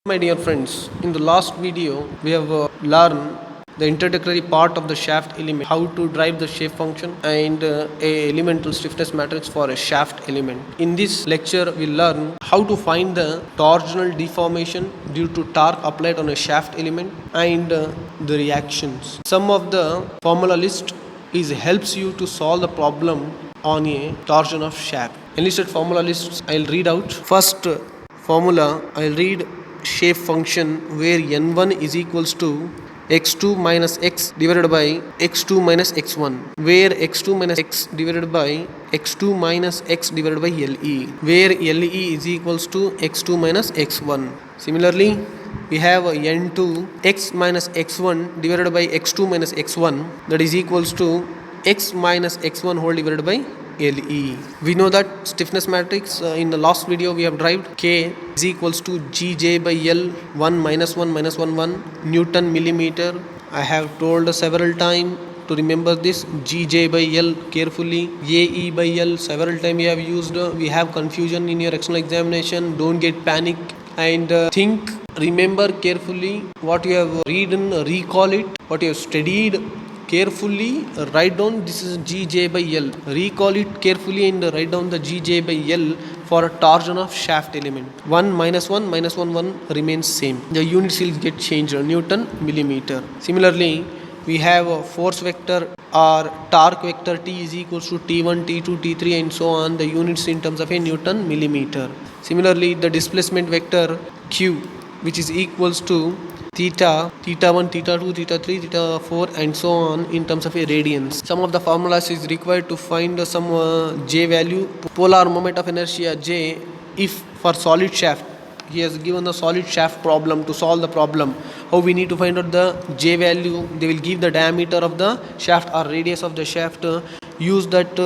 My dear friends, in the last video we have learned the introductory part of the shaft element, how to drive the shape function and a elemental stiffness matrix for a shaft element. In this lecture we learn how to find the torsional deformation due to torque applied on a shaft element and the reactions. Some of the formula list is helps you to solve the problem on a torsion of shaft. Enlisted formula lists I'll read out. First formula I'll read shape function where n1 is equals to x2 minus x divided by x2 minus x1, where x2 minus x divided by x2 minus x divided by le, where le is equals to x2 minus x1. Similarly, we have n2 x minus x1 divided by x2 minus x1, that is equals to x minus x1 whole divided by LE. We know that stiffness matrix in the last video we have derived K is equals to GJ by L 1 minus 1 minus 1 1 Newton millimeter. I have told several times to remember this GJ by L carefully. AE by L several times we have used. We have confusion in your external examination. Don't get panic and think, remember carefully what you have read and recall it, what you have studied carefully, write down this is GJ by L, recall it carefully and write down the GJ by L for a torsion of shaft element. 1 minus 1 minus 1 1 remains same, the units will get changed, Newton millimeter. Similarly, we have a force vector or torque vector T is equals to T1 T2 T3 and so on, the units in terms of a Newton millimeter. Similarly, the displacement vector Q, which is equals to theta 1, theta 2, theta 3, theta 4 and so on in terms of a radians. Some of the formulas is required to find some J value, polar moment of inertia J, if for solid shaft. He has given the solid shaft problem. To solve the problem, how we need to find out the J value, they will give the diameter of the shaft or radius of the shaft. Use that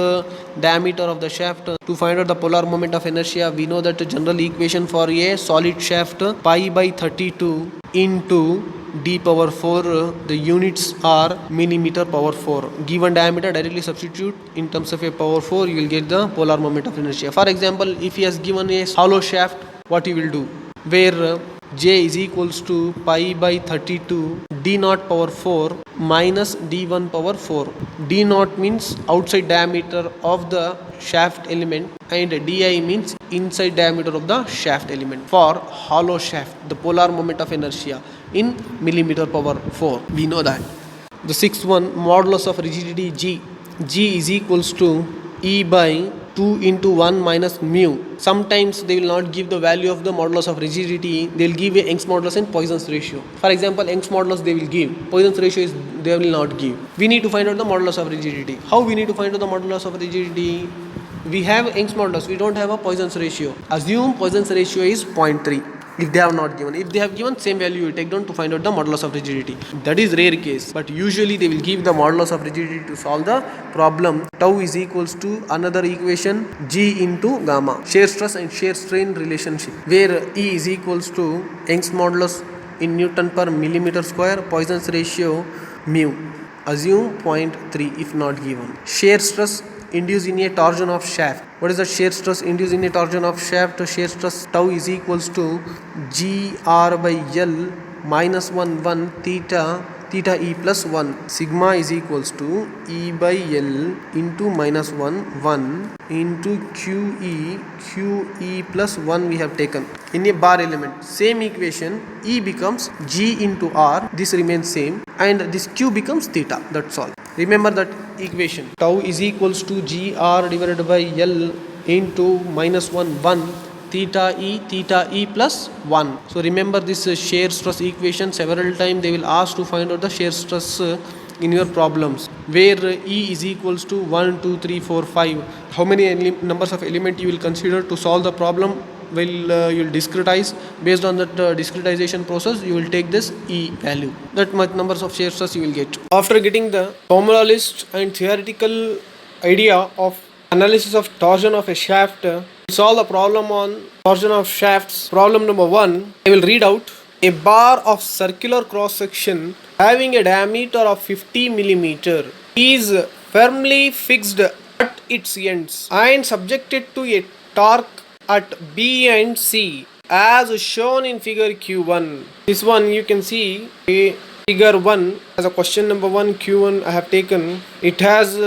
diameter of the shaft to find out the polar moment of inertia. We know that the general equation for a solid shaft, pi by 32 into d power 4, the units are millimeter power 4. Given diameter, directly substitute in terms of a power 4, you will get the polar moment of inertia. For example, if he has given a hollow shaft, what he will do, where J is equals to pi by 32 d naught power 4 minus d1 power 4. D naught means outside diameter of the shaft element and di means inside diameter of the shaft element. For hollow shaft, the polar moment of inertia in millimeter power 4, we know that. The sixth one, modulus of rigidity G. G is equals to E by 2 into 1 minus mu. Sometimes they will not give the value of the modulus of rigidity, they will give a Young's modulus and Poisson's ratio. For example, Young's modulus they will give, Poisson's ratio is they will not give. We need to find out the modulus of rigidity. How we need to find out the modulus of rigidity? We have Young's modulus, we don't have a Poisson's ratio. Assume Poisson's ratio is 0.3. If they have not given, if they have given, same value you take down to find out the modulus of rigidity. That is rare case, but usually they will give the modulus of rigidity to solve the problem. Tau is equals to another equation, G into gamma, shear stress and shear strain relationship, where E is equals to Young's modulus in Newton per millimeter square, Poisson's ratio mu. Assume 0.3 if not given. Shear stress induced in a torsion of shaft. What is the shear stress induced in a torsion of shaft? Shear stress tau is equals to GR by L minus 1 1 theta E plus 1. Sigma is equals to E by L into minus 1 1 into QE plus 1 we have taken. In a bar element, same equation, E becomes G into R, this remains same, and this Q becomes theta, that's all. Remember that equation, tau is equals to GR divided by L into minus 1 1 theta E plus 1. So remember this shear stress equation, several times they will ask to find out the shear stress in your problems, where E is equals to 1 2 3 4 5. How many numbers of element you will consider to solve the problem? Will you will discretize. Based on that discretization process, you will take this E value, that much numbers of shear stress you will get. After getting the formula list and theoretical idea of analysis of torsion of a shaft, solve the problem on torsion of shafts. Problem number 1, I will read out. A bar of circular cross section having a diameter of 50 millimeter is firmly fixed at its ends and subjected to a torque at B and C as shown in figure Q1. This one you can see a figure 1 as a question number 1 Q1 I have taken. It has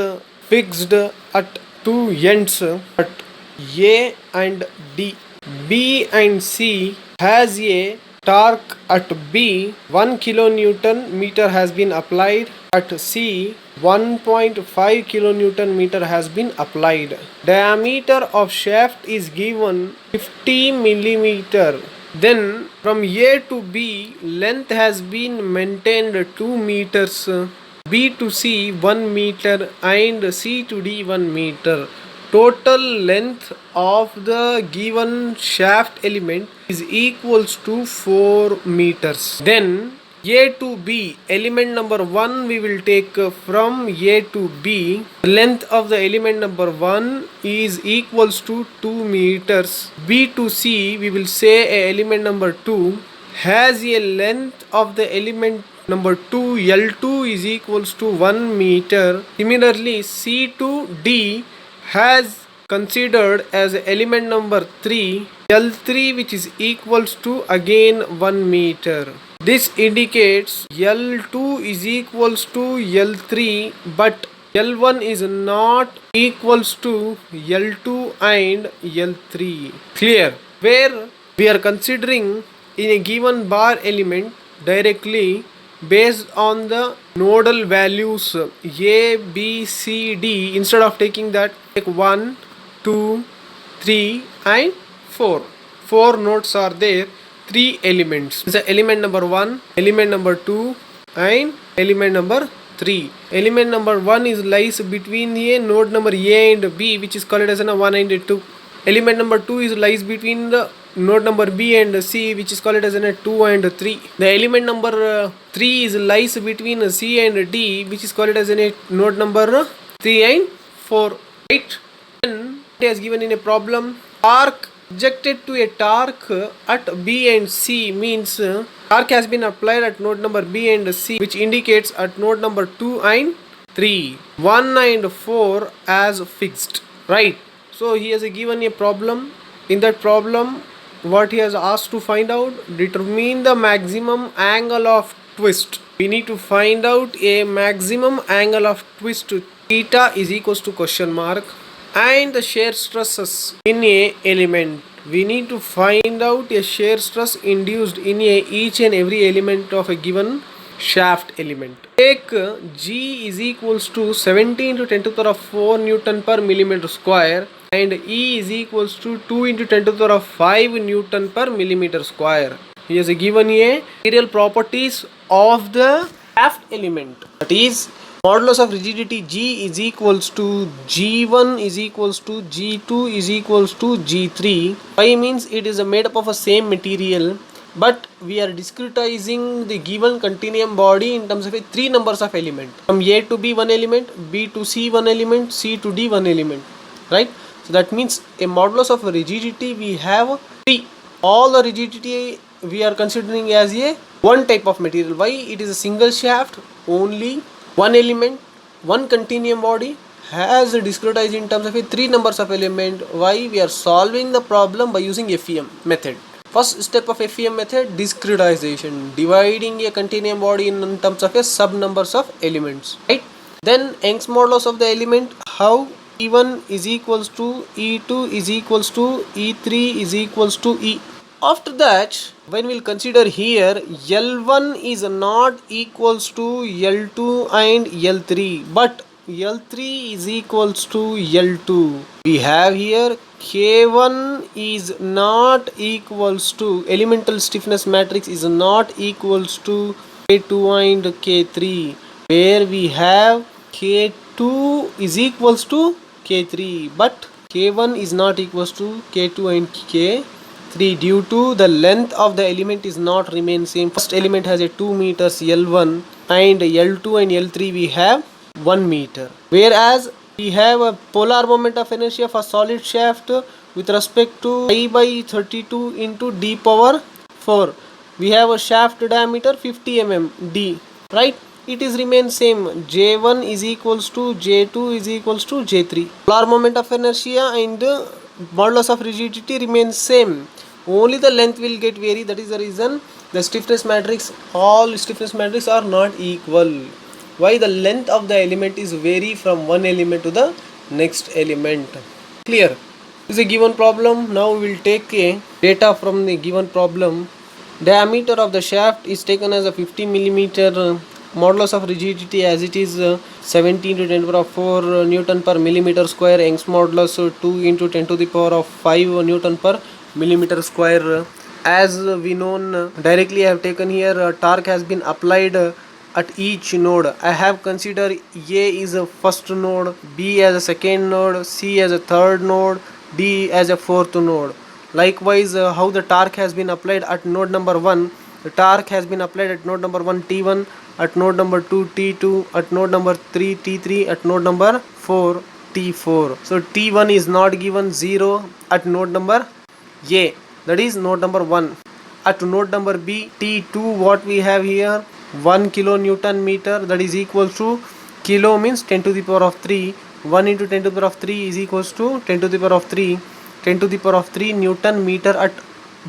fixed at two ends at A and D. B and C has a torque at B 1 kilonewton meter has been applied. At C 1.5 kilonewton meter has been applied. Diameter of shaft is given 50 millimeter. Then from A to B length has been maintained 2 meters, B to C 1 meter and C to D 1 meter. Total length of the given shaft element is equals to 4 meters. Then A to B, element number 1 we will take from A to B. The length of the element number 1 is equals to 2 meters. B to C we will say a element number 2 has a length of the element number 2 L2 is equals to 1 meter. Similarly C to D has considered as element number 3 L3 which is equals to again 1 meter. This indicates L2 is equals to L3 but L1 is not equals to L2 and L3. Clear? Where we are considering in a given bar element directly based on the nodal values A, B, C, D. Instead of taking that, take 1, 2, 3 and 4. 4 nodes are there, 3 elements. The element number 1, element number 2 and element number 3. Element number 1 is lies between a node number A and B which is called as a 1 and 2. Element number 2 is lies between the node number B and C which is called as a 2 and 3. The element number 3 is lies between C and D which is called as a node number 3 and 4. Right? Then it is given in a problem. Torque subjected to a torque at B and C means torque has been applied at node number B and C which indicates at node number 2 and 3. 1 and 4 as fixed. Right? So he has given a problem. In that problem what he has asked to find out, determine the maximum angle of twist. We need to find out a maximum angle of twist. Theta is equals to question mark and the shear stresses in a element. We need to find out a shear stress induced in each and every element of a given shaft element. Take G is equals to 17 to 10 to the power of 4 Newton per millimeter square and E is equals to 2 into 10 to the power of 5 Newton per millimeter square. He has given a material properties of the shaft element. That is, modulus of rigidity G is equals to G1 is equals to G2 is equals to G3. Why means it is made up of a same material, but we are discretizing the given continuum body in terms of 3 numbers of element. From A to B 1 element, B to C 1 element, C to D 1 element. Right? So that means a modulus of rigidity we have 3. All the rigidity we are considering as a one type of material. Why? It is a single shaft, only one element, one continuum body has discretized in terms of 3 numbers of element. Why? We are solving the problem by using FEM method. First step of FEM method, discretization, dividing a continuum body in terms of a sub numbers of elements. Right? Then Young's modulus of the element, how? E1 is equals to E2 is equals to E3 is equals to E. After that, when we'll consider here, L1 is not equals to L2 and L3, but L3 is equals to L2. We have here K1 is not equals to, elemental stiffness matrix is not equals to K2 and K3, where we have K2 is equals to K3, but K1 is not equals to K2 and K3 due to the length of the element is not remain same. First element has a 2 meters L1 and L2 and L3 we have 1 meter. Whereas we have a polar moment of inertia for solid shaft with respect to I by 32 into D power 4. We have a shaft diameter 50 mm D. Right? It is remain same. J1 is equals to J2 is equals to J3. Polar moment of inertia and modulus of rigidity remains same. only the length will get vary. That is the reason the stiffness matrix, all stiffness matrix are not equal. Why? The length of the element is vary from one element to the next element. Clear? This is a given problem. Now we will take a data from the given problem. Diameter of the shaft is taken as a 50 millimeter. Modulus of rigidity as it is 17 to 10 to the power of 4 Newton per millimeter square. Young's modulus 2 into 10 to the power of 5 Newton per millimeter square. As we known, directly I have taken here torque has been applied at each node. I have considered A is a first node, B as a second node, C as a third node, D as a fourth node. Likewise, how the torque has been applied at node number 1. The torque has been applied at node number 1 T1, at node number 2 T2, at node number 3 T3, at node number 4 T4. So T1 is not given 0 at node number A, that is node number 1. At node number B, T2, what we have here, 1 kilonewton meter, that is equals to, kilo means 10 to the power of 3, 1 into 10 to the power of 3 is equals to 10 to the power of 3, 10 to the power of 3 Newton meter at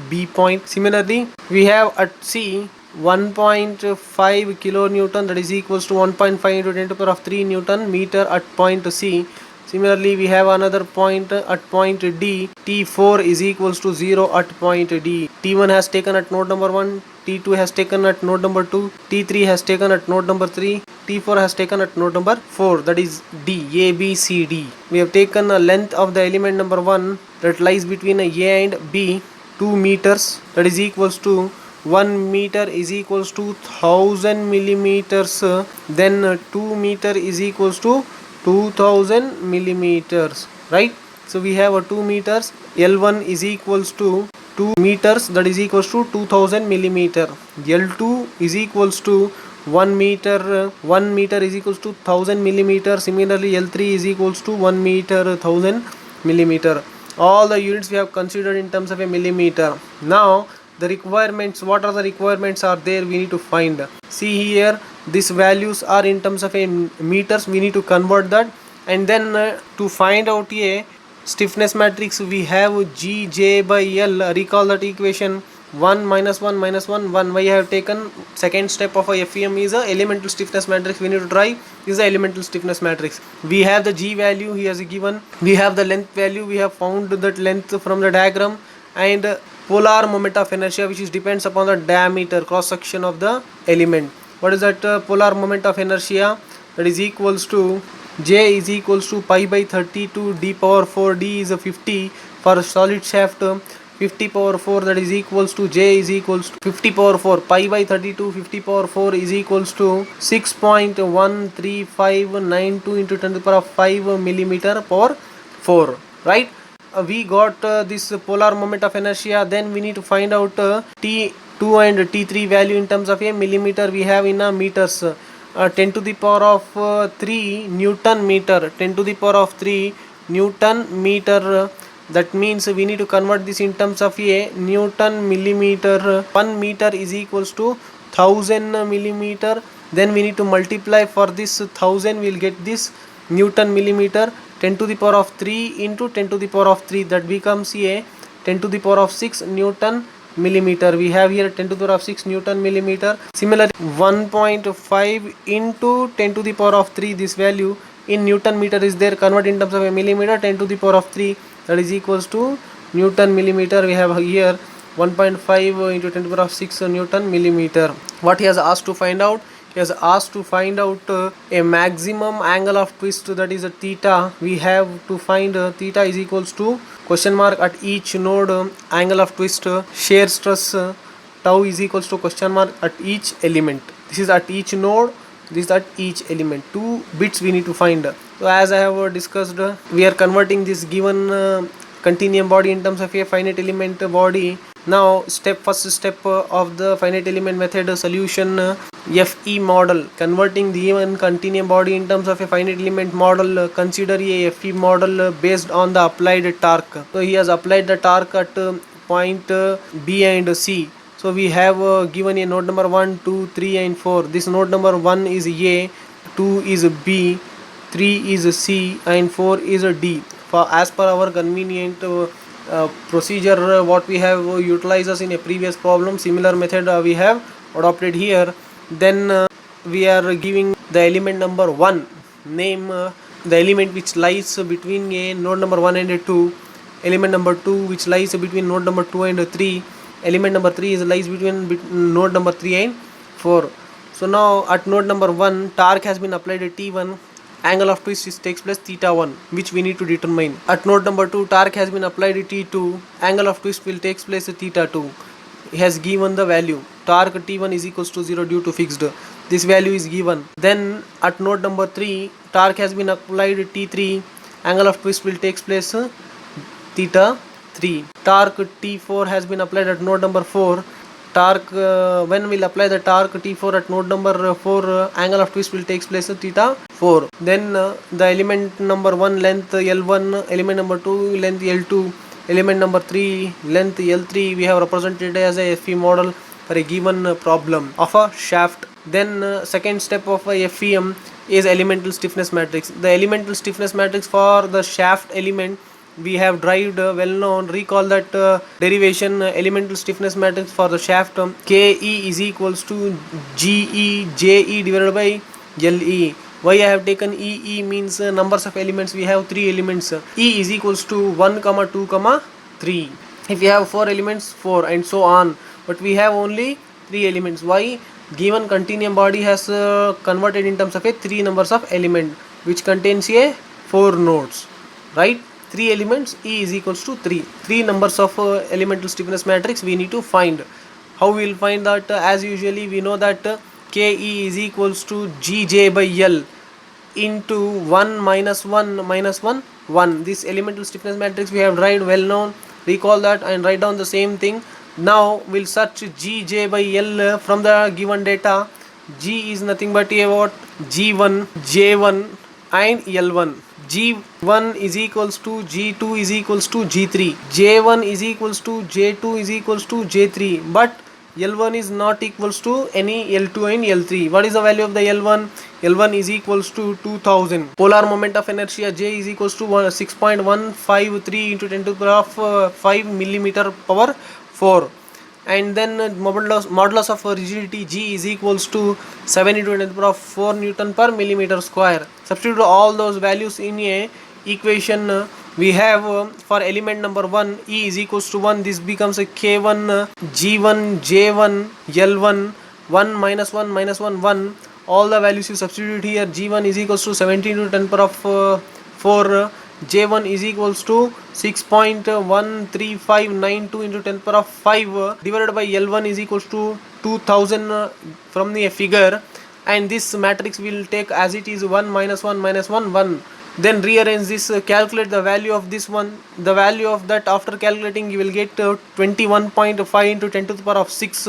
B point. Similarly, we have at C 1.5 kilonewton, that is equals to 1.5 into 10 to the power of 3 Newton meter at point C. Similarly, we have another point at point D. T4 is equals to 0 at point D. T1 has taken at node number 1, T2 has taken at node number 2, T3 has taken at node number 3, T4 has taken at node number 4, that is D, A, B, C, D. We have taken a length of the element number 1 that lies between A and B, 2 meters, that is equals to 1 meter is equals to 1000 millimeters, then 2 meter is equals to 2000 millimeters, right? So we have a 2 meters, L1 is equals to 2 meters, that is equals to 2000 millimeter. L2 is equals to 1 meter, 1 meter is equals to 1000 millimeter. Similarly, L3 is equals to 1 meter 1000 millimeter. All the units we have considered in terms of a millimeter. Now the requirements, what are the requirements are there, we need to find. See here, these values are in terms of a meters, we need to convert that, and then to find out a stiffness matrix we have Gj by L. Recall that equation, 1 minus 1 minus 1 1. Why I have taken second step of a FEM is a elemental stiffness matrix. We need to try is the elemental stiffness matrix. We have the G value he has given, we have the length value, we have found that length from the diagram, and polar moment of inertia, which is depends upon the diameter, cross section of the element. What is that polar moment of inertia? That is equals to J is equals to pi by 32 d power 4. D is a 50 for solid shaft, 50 power 4, that is equals to J is equals to 50 power 4, pi by 32 50 power 4 is equals to 6.13592 into 10 to the power of 5 millimeter power 4, right? We got this polar moment of inertia. Then we need to find out T2 and T3 value in terms of a millimeter. We have in meters, 10 to the power of 3 Newton meter, 10 to the power of 3 Newton meter. That means we need to convert this in terms of a Newton millimeter. 1 meter is equals to 1000 millimeter. Then we need to multiply for this 1000, we will get this Newton millimeter. 10 to the power of 3 into 10 to the power of 3, that becomes a 10 to the power of 6 Newton millimeter. We have here 10 to the power of 6 Newton millimeter. Similarly, 1.5 into 10 to the power of 3, this value in Newton meter is there, convert in terms of a millimeter, 10 to the power of 3, that is equals to Newton millimeter. We have here 1.5 into 10 to the power of 6 Newton millimeter. What he has asked to find out? He has asked to find out a maximum angle of twist, that is a theta. We have to find theta is equals to question mark at each node, angle of twist, shear stress, tau is equals to question mark at each element. This is at each node, this is at each element. 2 bits we need to find. So as I have discussed, we are converting this given continuum body in terms of a finite element body. Now first step of the finite element method solution, FE model, converting the given continuum body in terms of a finite element model. Consider a FE model based on the applied torque. So he has applied the torque at point B and C. So we have given a node number 1, 2, 3 and 4. This node number 1 is A, 2 is B, 3 is C and 4 is D. For as per our convenient procedure what we have utilized us in a previous problem. Similar method we have adopted here. Then we are giving the element number 1 name, the element which lies between a node number 1 and a 2, element number 2 which lies between node number 2 and 3, element number 3 is lies between node number 3 and 4. So now at node number 1 torque has been applied at T1, angle of twist takes place theta 1, which we need to determine. At node number 2 torque has been applied at T2, angle of twist will takes place at theta 2. He has given the value torque T1 is equals to 0 due to fixed. This value is given. Then at node number 3 torque has been applied at T3, angle of twist will takes place theta 3. Torque T4 has been applied at node number 4. Torque when we'll apply the torque T4 at node number 4, angle of twist will takes place theta 4. Then the element number 1 length L1, element number 2 length L2, element number 3 length L3 we have represented as a FE model for a given problem of a shaft. Then second step of a FEM is elemental stiffness matrix. The elemental stiffness matrix for the shaft element we have derived well known. Recall that derivation, elemental stiffness matrix for the shaft Ke is equals to GE divided by LE. Why I have taken E means numbers of elements. We have 3 elements. E is equals to 1, 2, 3. If we have 4 elements, 4 and so on. But we have only 3 elements. Why? Given continuum body has converted in terms of a 3 numbers of element which contains a 4 nodes. Right? 3 elements, E is equals to 3. 3 numbers of elemental stiffness matrix we need to find. How we will find that? As usually we know that Ke is equals to Gj by L into 1 minus 1 minus 1 1. This elemental stiffness matrix we have derived well known. Recall that and write down the same thing. Now we'll search Gj by L from the given data. G is nothing but a what? G1, J1 and L1. G1 is equals to G2 is equals to G3. J1 is equals to J2 is equals to J3. But L1 is not equals to any L2 and L3. What is the value of the L1? L1 is equals to 2000. Polar moment of inertia J is equals to 6.153 into 10 to the power of 5 millimeter power 4. And then modulus of rigidity G is equals to 7 into 10 to the power of 4 Newton per millimeter square. Substitute all those values in a equation. We have for element number 1 E is equals to 1. This becomes a K1, G1, J1, L1, 1 minus 1 minus 1 1. All the values you substitute here. G1 is equals to 17 to 10 power of 4. J1 is equals to 6.13592 into 10 power of 5 divided by L1 is equals to 2000 from the figure, and this matrix will take as it is 1 minus 1 minus 1 1. Then rearrange this, calculate the value of this one. The value of that after calculating you will get 21.5 into 10 to the power of 6.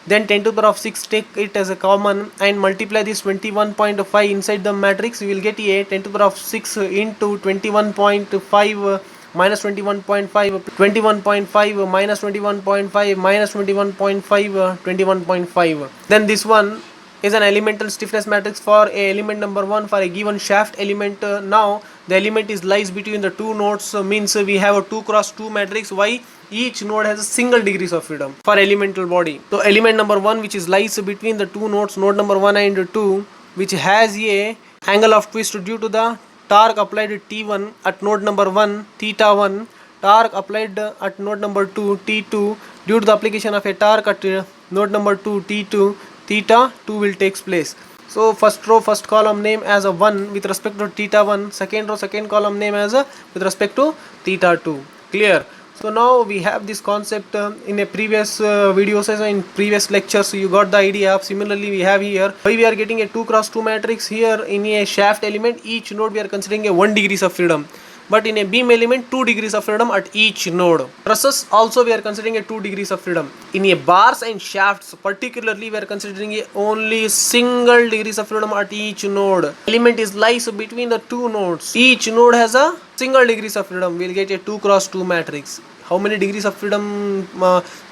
Then 10 to the power of 6 take it as a common and multiply this 21.5 inside the matrix. You will get a 10 to the power of 6 into 21.5 minus 21.5, 21.5 minus 21.5 minus 21.5, 21.5. Then this one is an elemental stiffness matrix for a element number 1 for a given shaft element. Now the element is lies between the two nodes, means we have a 2 cross 2 matrix. Why? Each node has a single degrees of freedom for elemental body. So element number 1 which is lies between the two nodes, node number 1 and 2, which has a angle of twist due to the torque applied at T1 at node number 1 theta 1, torque applied at node number 2 T2 due to the application of a torque at node number 2 T2 theta 2 will takes place. So first row first column name as a 1 with respect to theta 1, second row second column name as a with respect to theta 2. Clear? So now we have this concept in a previous videos as in previous lectures, so you got the idea of. Similarly we have here why we are getting a 2 cross 2 matrix here in a shaft element. Each node we are considering a 1 degrees of freedom, but in a beam element 2 degrees of freedom at each node. Trusses also we are considering a 2 degrees of freedom. In a bars and shafts particularly we are considering a only single degrees of freedom at each node. Element is lies between the two nodes. Each node has a single degrees of freedom. We will get a 2 cross 2 matrix. How many degrees of freedom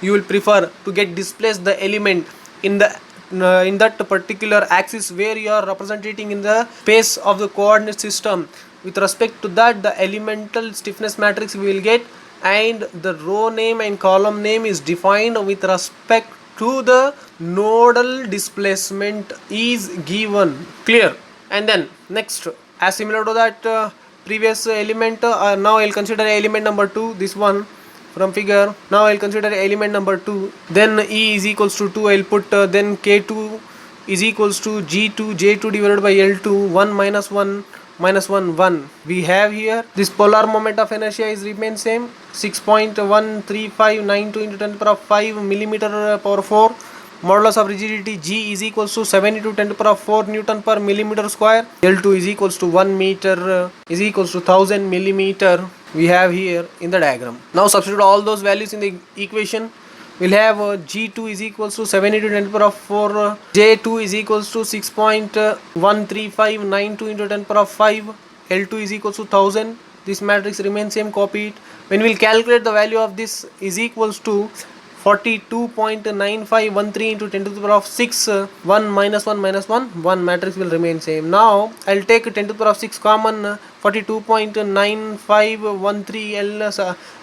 you will prefer to get displaced the element in the in that particular axis where you are representing in the space of the coordinate system. With respect to that, the elemental stiffness matrix we will get and the row name and column name is defined with respect to the nodal displacement is given. Clear? And then next, as similar to that previous element, now I'll consider element number 2, this one from figure. Now I'll consider element number 2, then E is equals to 2, I'll put then K2 is equals to G2 J2 divided by L2, 1 minus 1 minus 1 1. We have here this polar moment of inertia is remain same, 6.13592 into 10 to the power 5 millimeter power 4. Modulus of rigidity G is equals to 70 to 10 to the power 4 Newton per millimeter square. L2 is equals to 1 meter is equals to 1000 millimeter. We have here in the diagram. Now substitute all those values in the equation. We'll have G2 is equals to 70 to 10 to the power 4, J2 is equals to 6.13592 into 10 to the power 5, L2 is equals to 1000. This matrix remains same, copy it. When we'll calculate the value of this is equals to 42.9513 into 10 to the power of 6, 1 minus 1 minus 1, 1 matrix will remain same. Now I'll take 10 to the power of 6 common, 42.9513 L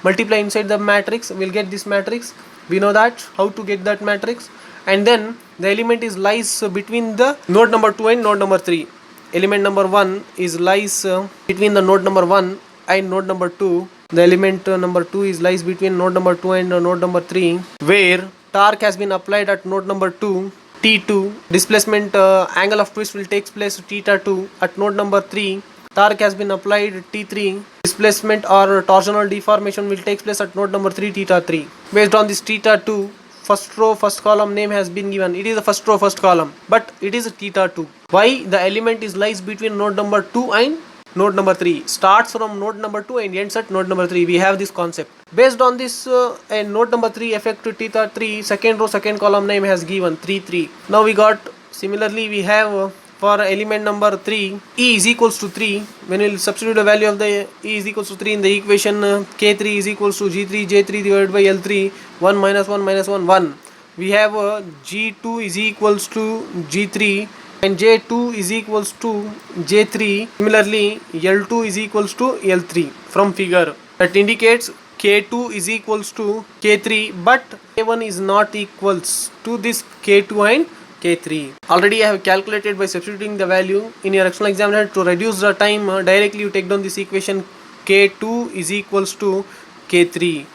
multiply inside the matrix, we'll get this matrix. We know that how to get that matrix. And then the element is lies between the node number 2 and node number 3. Element number 1 is lies between the node number 1 and node number 2. The element number 2 is lies between node number 2 and node number 3, where torque has been applied at node number 2, T2. Displacement angle of twist will take place theta 2 at node number 3. Torque has been applied T3. Displacement or torsional deformation will take place at node number 3, theta 3. Based on this theta 2, first row first column name has been given. It is the first row first column, but it is theta 2. Why? The element is lies between node number 2 and node number 3, starts from node number 2 and ends at node number 3. We have this concept. Based on this node number 3 effect to theta 3, second row second column name has given 3 3. Now we got, similarly we have for element number 3, E is equals to 3. When we will substitute the value of the E is equals to 3 in the equation, K3 is equals to G3 J3 divided by L3, 1 minus 1 minus 1 1. We have G2 is equals to G3 and J2 is equals to J3. Similarly L2 is equals to L3 from figure. That indicates K2 is equals to K3, but K1 is not equals to this K2 and K3. Already I have calculated by substituting the value in your external examiner. To reduce the time, directly you take down this equation, K2 is equals to K3,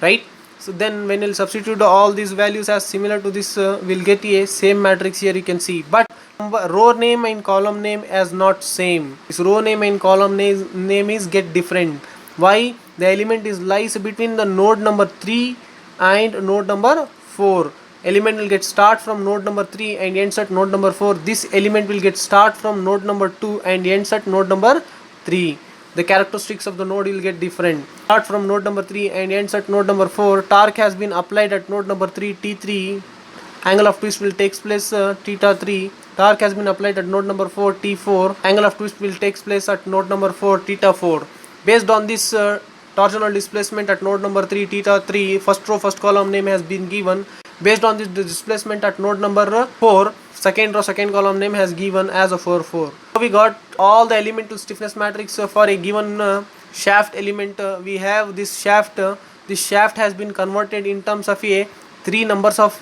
right? So then when we'll substitute all these values as similar to this, we'll get a same matrix here, you can see. But row name and column name as not same. This row name and column name is get different. Why? The element is lies between the node number 3 and node number 4. Element will get start from node number 3 and ends at node number 4. This element will get start from node number 2 and ends at node number 3. The characteristics of the node will get different. Start from node number 3 and ends at node number 4. Torque has been applied at node number 3, T3. Angle of twist will take place theta 3. Torque has been applied at node number 4, T4. Angle of twist will take place at node number 4, theta 4. Based on this torsional displacement at node number 3, theta 3, first row first column name has been given. Based on this displacement at node number 4, second row second column name has given as a 4 4. So we got all the elemental stiffness matrix for a given shaft element. We have this shaft. This shaft has been converted in terms of a 3 numbers of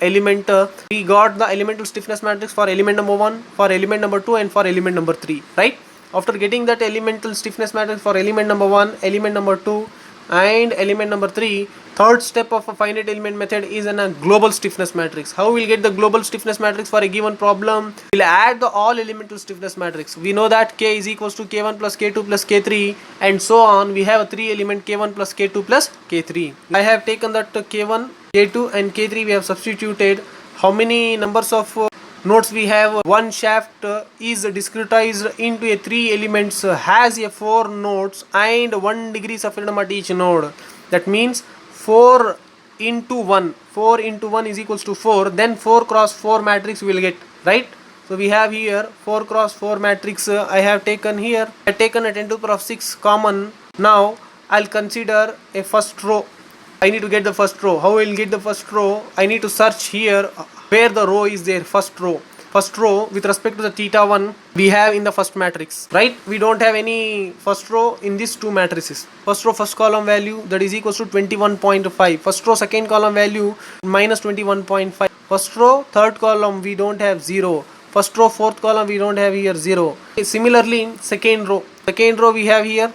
element. We got the elemental stiffness matrix for element number 1, for element number 2 and for element number 3, right? After getting that elemental stiffness matrix for element number 1, element number 2 and element number 3, third step of a finite element method is a global stiffness matrix. How we'll get the global stiffness matrix for a given problem? We'll add the all elemental stiffness matrix. We know that K is equals to K1 plus K2 plus K3 and so on. We have a 3 element K1 plus K2 plus K3. I have taken that K1, K2 and K3. We have substituted. How many numbers of nodes we have? One shaft is discretized into a 3 elements, has a 4 nodes and 1 degrees of freedom at each node. That means 4 into 1. 4 into 1 is equals to 4. Then 4 cross 4 matrix we will get, right? So we have here 4 cross 4 matrix. I have taken here. I have taken a 10 to the power of 6 common. Now I'll consider a first row. I need to get the first row. How I will get the first row? I need to search here where the row is there, first row. first row with respect to the theta 1 we have in the first matrix, right? We don't have any first row in these two matrices. First row first column value, that is equals to 21.5. First row second column value minus 21.5. First row third column we don't have 0. First row fourth column we don't have here 0. Similarly in second row we have here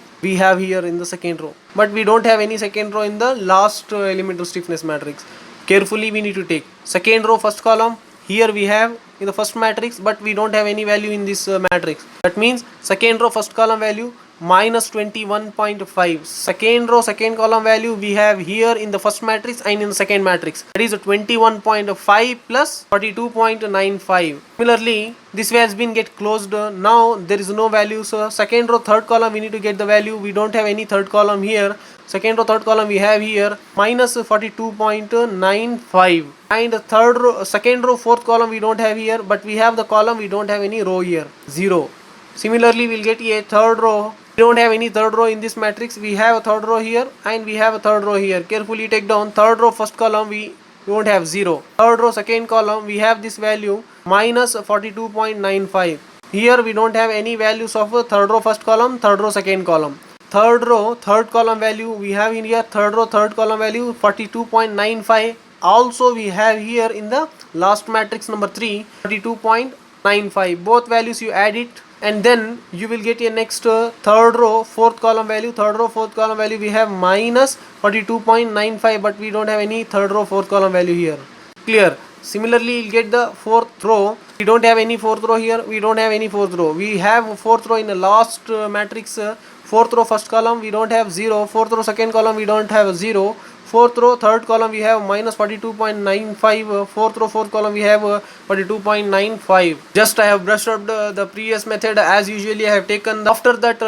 in the second row, but we don't have any second row in the last elemental stiffness matrix. Carefully we need to take second row first column. Here we have in the first matrix, but we don't have any value in this matrix. That means second row first column value minus 21.5. Second row second column value we have here in the first matrix and in the second matrix, that is 21.5 plus 42.95. Similarly this has been get closed. Now there is no value, so second row third column we need to get the value. We don't have any third column here. Second row third column we have here minus 42.95, and third row second row fourth column we don't have here, but we have the column, we don't have any row here, 0. Similarly we'll get a third row. We don't have any third row in this matrix. We have a third row here and we have a third row here. Carefully take down. Third row first column we don't have 0. Third row second column we have this value minus 42.95. Here we don't have any values of third row first column, third row second column. Third row third column value we have in here, third row third column value 42.95. Also we have here in the last matrix number 3 42.95. Both values you add it and then you will get a next third row fourth column value. Third row fourth column value we have minus 42.95, but we don't have any third row fourth column value here. Clear? Similarly you'll get the fourth row. We don't have any fourth row here. We don't have any fourth row. We have fourth row in the last matrix. Fourth row first column we don't have 0. Fourth row second column we don't have 0. Fourth row third column we have minus 42.95. Fourth row fourth column we have 42.95. Just I have brushed up the previous method as usually I have taken. After that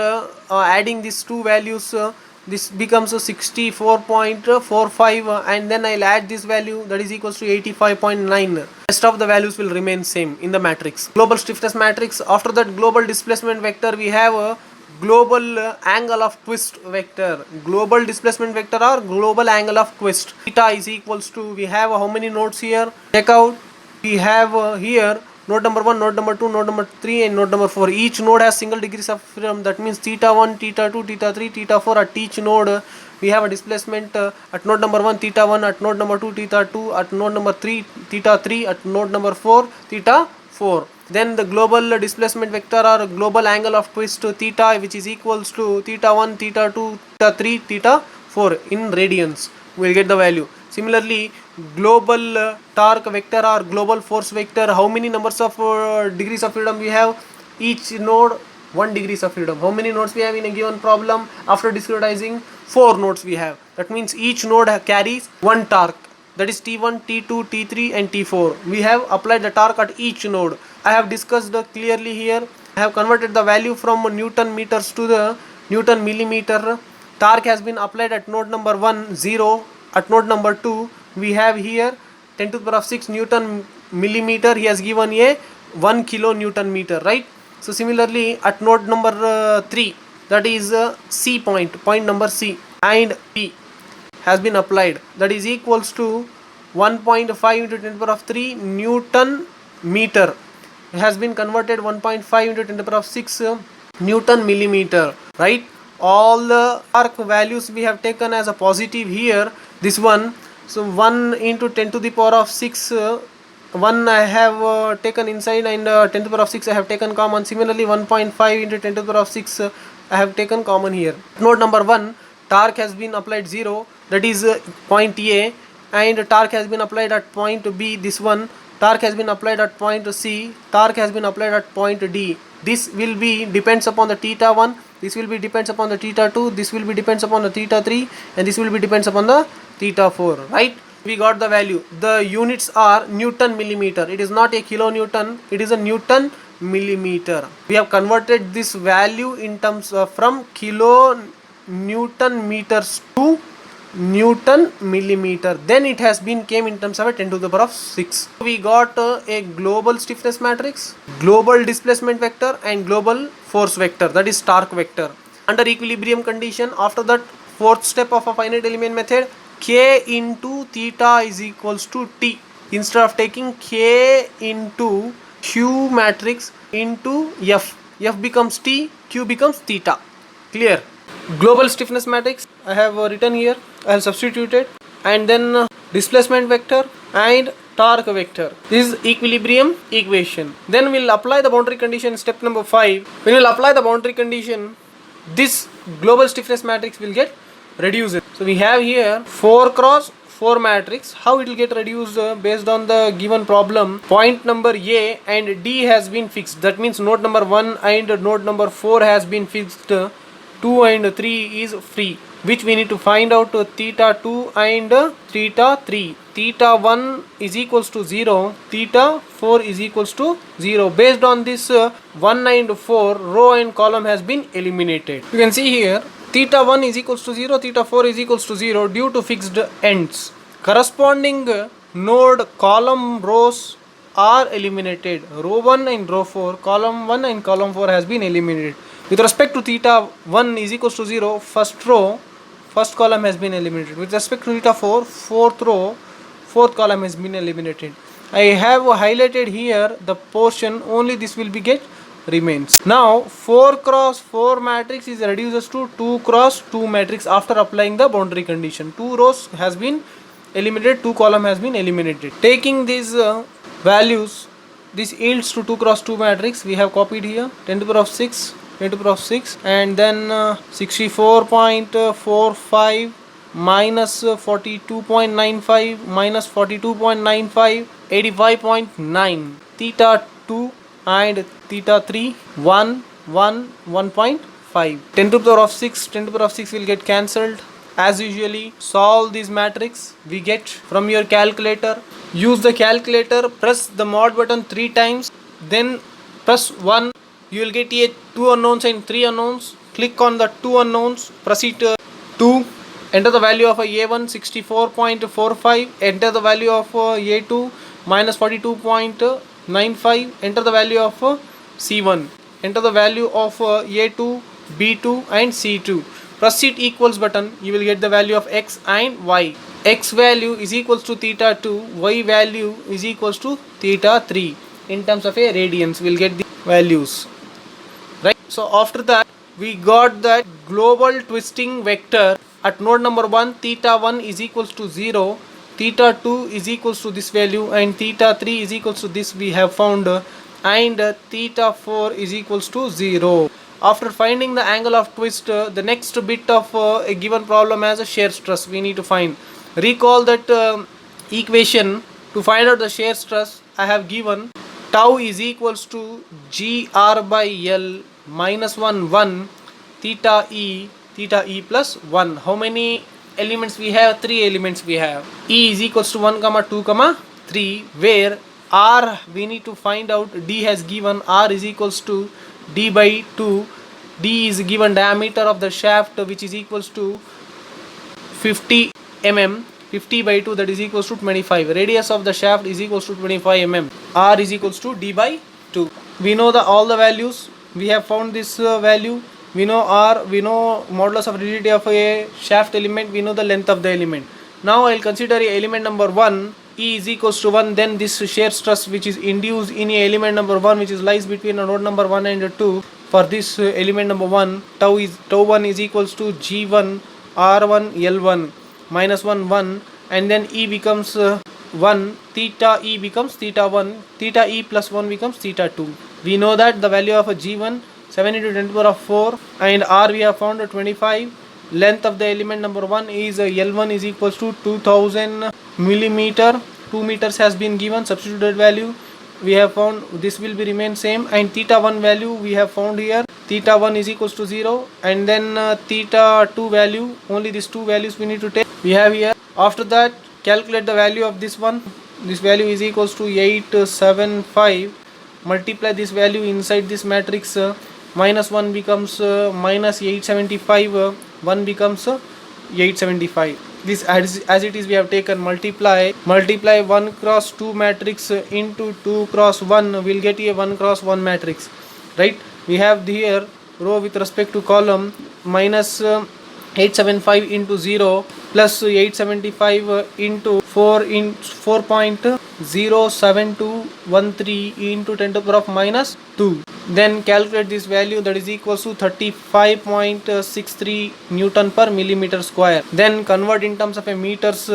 adding these two values, this becomes 64.45, and then I'll add this value, that is equals to 85.9. Rest of the values will remain same in the matrix. Global stiffness matrix. After that global displacement vector we have a global angle of twist vector. Global displacement vector or global angle of twist. Theta is equals to, we have how many nodes here? Check out. We have here node number 1, node number 2, node number 3 and node number 4. Each node has single degrees of freedom. That means theta 1, theta 2, theta 3, theta 4. At each node we have a displacement at node number 1 theta 1, at node number 2 theta 2, at node number 3 theta 3, at node number 4 theta 4. Then the global displacement vector or global angle of twist theta, which is equals to theta 1, theta 2, theta 3, theta 4 in radians. We will get the value. Similarly, global torque vector or global force vector, how many numbers of degrees of freedom we have? Each node 1 degrees of freedom. How many nodes we have in a given problem? After discretizing, 4 nodes we have. That means each node carries 1 torque. That is T1, T2, T3 and T4. We have applied the torque at each node. I have discussed clearly here. I have converted the value from Newton meters to the Newton millimeter. Torque has been applied at node number 1, 0. At node number 2, we have here 10 to the power of 6 Newton millimeter. He has given a 1 kilo Newton meter, right? So similarly at node number 3, that is C point number C, and P has been applied, that is equals to 1.5 into 10 to the power of 3 Newton meter. It has been converted 1.5 into 10 to the power of 6 Newton millimeter, right? All the torque values we have taken as a positive here, this one. So 1 into 10 to the power of 6, 1 I have taken inside, and 10 to the power of 6 I have taken common. Similarly 1.5 into 10 to the power of 6 I have taken common here. Node number 1, torque has been applied 0, that is point A, and torque has been applied at point B, this one. Torque has been applied at point C, torque has been applied at point D. This will be depends upon the theta 1, this will be depends upon the theta 2, this will be depends upon the theta 3, and this will be depends upon the theta 4, right? We got the value. The units are Newton millimeter. It is not a kilonewton, it is a Newton millimeter. We have converted this value in terms of from kilo Newton meters to Newton millimeter. Then it has been came in terms of a 10 to the power of 6. We got a global stiffness matrix, global displacement vector and global force vector, that is torque vector. Under equilibrium condition, after that fourth step of a finite element method, K into theta is equals to T. Instead of taking K into Q matrix into F. F becomes T, Q becomes theta. Clear? Global stiffness matrix I have written here. I have substituted, and then displacement vector and torque vector. This is equilibrium equation. Then we'll apply the boundary condition. Step number 5. When we'll apply the boundary condition, this global stiffness matrix will get reduced. So we have here 4 cross 4 matrix. How it will get reduced based on the given problem? Point number A and D has been fixed. That means node number 1 and node number 4 has been fixed. 2 and 3 is free, which we need to find out theta 2 and theta 3. Theta 1 is equals to 0, theta 4 is equals to 0. Based on this 1 and 4, row and column has been eliminated. You can see here theta 1 is equals to 0, theta 4 is equals to 0 due to fixed ends. Corresponding node, column, rows are eliminated. Row 1 and row 4, column 1 and column 4 has been eliminated. With respect to theta 1 is equals to 0, first row, first column has been eliminated. With respect to theta 4, fourth row, fourth column has been eliminated. I have highlighted here the portion, only this will be get remains. Now 4 cross 4 matrix is reduces to 2 cross 2 matrix after applying the boundary condition. 2 rows has been eliminated, 2 column has been eliminated. Taking these values, this yields to 2 cross 2 matrix. We have copied here 10 to the power of 6, 10 to the power of 6, and then 64.45 minus 42.95 minus 42.95, 85.9. Theta 2 and theta 3, 1, 1, 1.5. 10 to the power of 6, 10 to the power of 6 will get cancelled. As usually, solve this matrix we get from your calculator. Use the calculator, press the mod button 3 times, then press 1. You will get here 2 unknowns and 3 unknowns. Click on the 2 unknowns, proceed 2. Enter the value of A1 64.45. Enter the value of A2 minus 42.95. Enter the value of C1. Enter the value of A2, B2 and C2. Proceed equals button. You will get the value of X and Y. X value is equals to theta 2. Y value is equals to theta 3. In terms of a radians, we will get the values. Right. So after that, we got that global twisting vector at node number 1. Theta 1 is equals to 0, theta 2 is equals to this value, and theta 3 is equals to this we have found, and theta 4 is equals to 0. After finding the angle of twist, the next bit of a given problem has a shear stress we need to find. Recall that equation. To find out the shear stress, I have given tau is equals to gr by L minus 1 theta e plus 1. How many elements we have? 3 elements we have. E is equals to 1 comma 2 comma 3, where r we need to find out. D has given r is equals to d by 2. D is given diameter of the shaft, which is equals to 50 mm. 50 by 2, that is equals to 25. Radius of the shaft is equals to 25 mm. R is equals to d by 2. We know all the values. We have found this value. We know R, we know modulus of rigidity of a shaft element, we know the length of the element. Now I will consider a element number 1, E is equals to 1, then this shear stress which is induced in a element number 1, which is lies between a node number 1 and 2. For this element number 1, tau 1 is equals to G1 R1 L1 minus 1, and then E becomes 1, theta E becomes theta 1, theta E plus 1 becomes theta 2. We know that the value of a G1 7 into 10 to the power of 4, and R we have found 25. Length of the element number 1 is L1 is equals to 2000 millimeter. 2 meters has been given. Substituted value we have found, this will be remain same, and theta 1 value we have found here. Theta 1 is equals to 0, and then theta 2 value, only these 2 values we need to take. We have here. After that, calculate the value of this one. This value is equals to 875. Multiply this value inside this matrix. Minus 1 becomes minus 875, 1 becomes 875. This as it is we have taken multiply 1 cross 2 matrix into 2 cross 1, will get a 1 cross 1 matrix, right? We have here row with respect to column, minus 875 into 0 plus 875 into 4 in 4.072 13 into 10 to the power of minus 2. Then calculate this value, that is equals to 35.63 Newton per millimeter square. Then convert in terms of a meters.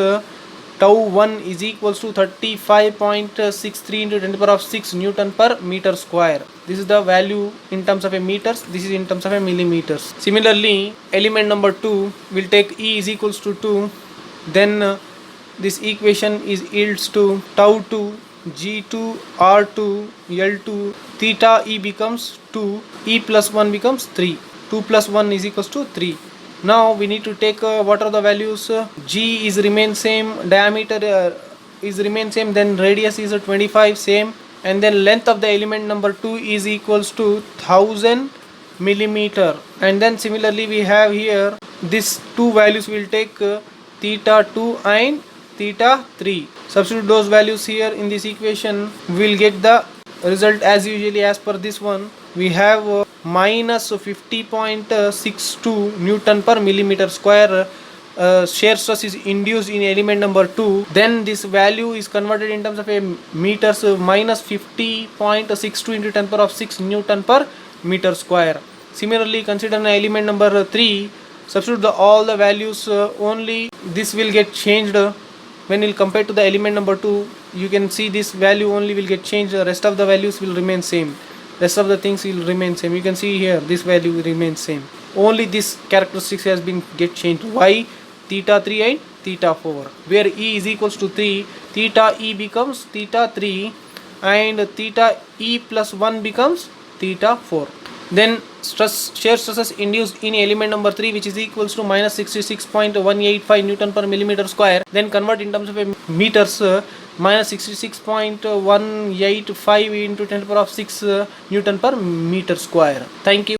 Tau 1 is equals to 35.63 into 10 to the power of 6 Newton per meter square. This is the value in terms of a meters. This is in terms of a millimeters. Similarly, element number 2 will take E is equals to 2. Then this equation is yields to tau 2, G2, R2, L2, theta E becomes 2, E plus 1 becomes 3. 2 plus 1 is equals to 3. Now we need to take what are the values. G is remain same, diameter is remain same, then radius is 25 same, and then length of the element number 2 is equals to 1000 millimeter. And then similarly we have here this two values will take theta 2 and theta 3. Substitute those values here in this equation, we will get the result as usually. As per this one, we have minus 50.62 Newton per millimeter square. Shear stress is induced in element number 2. Then this value is converted in terms of a meters, minus 50.62 into 10 power of 6 Newton per meter square. Similarly, consider an element number 3. Substitute all the values, only this will get changed. When we'll compare to the element number 2, you can see this value only will get changed. The rest of the values will remain same. Rest of the things will remain same. You can see here this value will remain same. Only this characteristics has been get changed. Why? Theta 3 and theta 4. Where E is equals to 3, theta E becomes theta 3 and theta E plus 1 becomes theta 4. Then shear stresses induced in element number 3, which is equals to minus 66.185 Newton per millimeter square. Then convert in terms of a meters, minus 66.185 into 10 to the power of 6 Newton per meter square. Thank you.